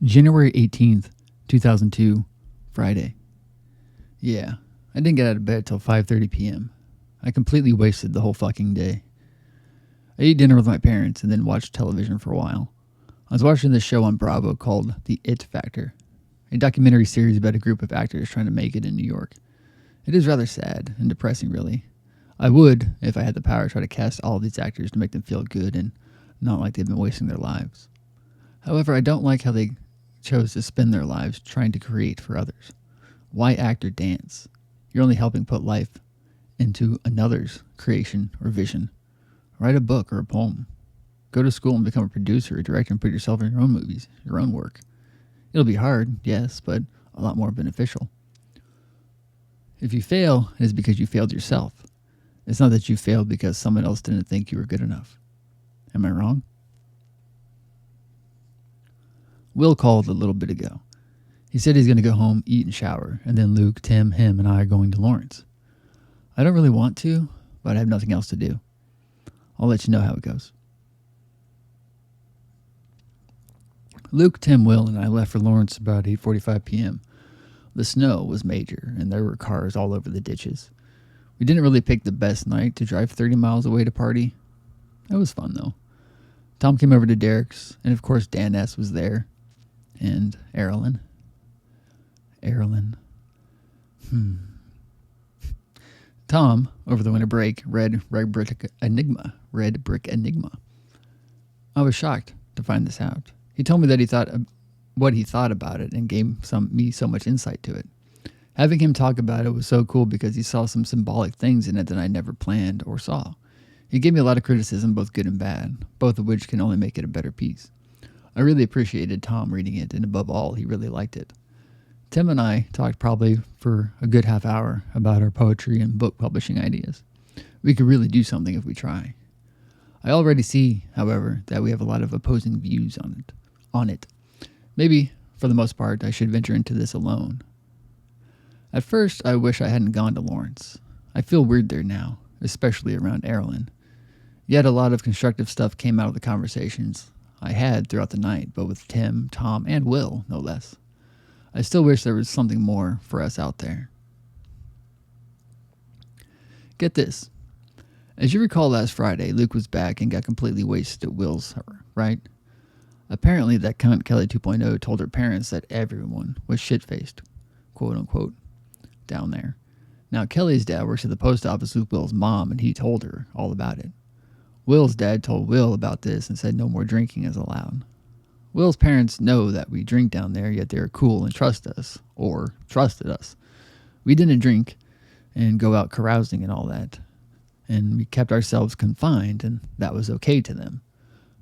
January 18th, 2002, Friday. Yeah, I didn't get out of bed till 5:30 p.m. I completely wasted the whole fucking day. I ate dinner with my parents and then watched television for a while. I was watching this show on Bravo called The It Factor, a documentary series about a group of actors trying to make it in New York. It is rather sad and depressing, really. I would, if I had the power, try to cast all of these actors to make them feel good and not like they've been wasting their lives. However, I don't like how they chose to spend their lives trying to create for others. Why act or dance? You're only helping put life into another's creation or vision. Write a book or a poem. Go to school and become a producer or director and put yourself in your own movies, your own work. It'll be hard, yes, but a lot more beneficial. If you fail, it is because you failed yourself. It's not that you failed because someone else didn't think you were good enough. Am I wrong? Will called a little bit ago. He said he's going to go home, eat and shower, and then Luke, Tim, him, and I are going to Lawrence. I don't really want to, but I have nothing else to do. I'll let you know how it goes. Luke, Tim, Will, and I left for Lawrence about 8:45 p.m. The snow was major, and there were cars all over the ditches. We didn't really pick the best night to drive 30 miles away to party. It was fun, though. Tom came over to Derek's, and of course Dan S. was there. And Erilyn. Tom, over the winter break, read Red Brick Enigma. I was shocked to find this out. He told me that he thought what he thought about it and gave me so much insight to it. Having him talk about it was so cool because he saw some symbolic things in it that I never planned or saw. He gave me a lot of criticism, both good and bad, both of which can only make it a better piece. I really appreciated Tom reading it, and above all, he really liked it. Tim and I talked probably for a good half hour about our poetry and book publishing ideas. We could really do something if we try. I already see, however, that we have a lot of opposing views on it. Maybe, for the most part, I should venture into this alone. At first, I wish I hadn't gone to Lawrence. I feel weird there now, especially around Erilyn. Yet a lot of constructive stuff came out of the conversations I had throughout the night, but with Tim, Tom, and Will, no less. I still wish there was something more for us out there. Get this. As you recall last Friday, Luke was back and got completely wasted at Will's, right? Apparently that cunt Kelly 2.0 told her parents that everyone was shit-faced, quote unquote, down there. Now Kelly's dad works at the post office with Will's mom, and he told her all about it. Will's dad told Will about this and said no more drinking is allowed. Will's parents know that we drink down there, yet they're cool and trusted us. We didn't drink and go out carousing and all that, and we kept ourselves confined, and that was okay to them.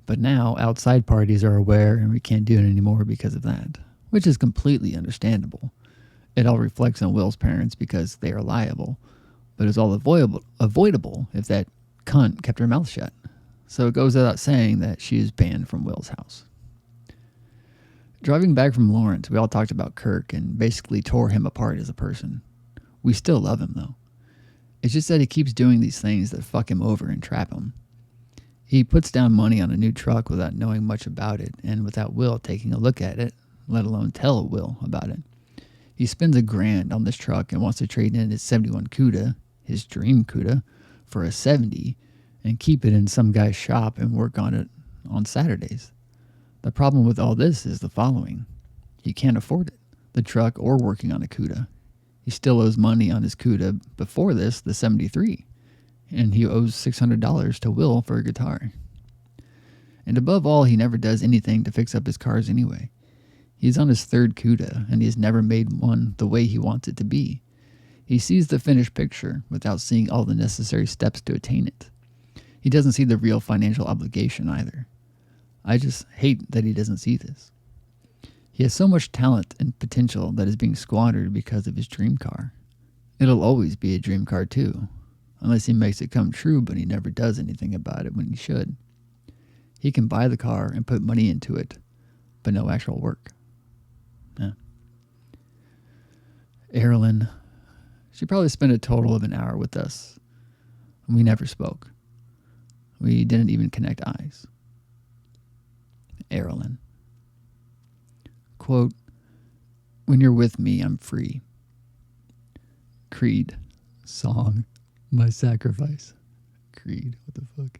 But now outside parties are aware, and we can't do it anymore because of that, which is completely understandable. It all reflects on Will's parents because they are liable, but it's all avoidable if that cunt kept her mouth shut. So it goes without saying that she is banned from Will's house. Driving back from Lawrence, we all talked about Kirk and basically tore him apart as a person. We still love him, though. It's just that he keeps doing these things that fuck him over and trap him. He puts down money on a new truck without knowing much about it and without Will taking a look at it, let alone tell Will about it. He spends $1,000 on this truck and wants to trade in his 71 Cuda, his dream Cuda, for a 70 and keep it in some guy's shop and work on it on Saturdays. The problem with all this is the following. He can't afford it, the truck or working on a Cuda. He still owes money on his Cuda before this, the 73, and he owes $600 to Will for a guitar. And above all, he never does anything to fix up his cars anyway. He's on his 3rd Cuda, and he has never made one the way he wants it to be. He sees the finished picture without seeing all the necessary steps to attain it. He doesn't see the real financial obligation either. I just hate that he doesn't see this. He has so much talent and potential that is being squandered because of his dream car. It'll always be a dream car too, unless he makes it come true, but he never does anything about it when he should. He can buy the car and put money into it, but no actual work. Erilyn, she probably spent a total of an hour with us. We never spoke. We didn't even connect eyes. Erilyn. Quote, when you're with me, I'm free. Creed. Song. My sacrifice. Creed. What the fuck?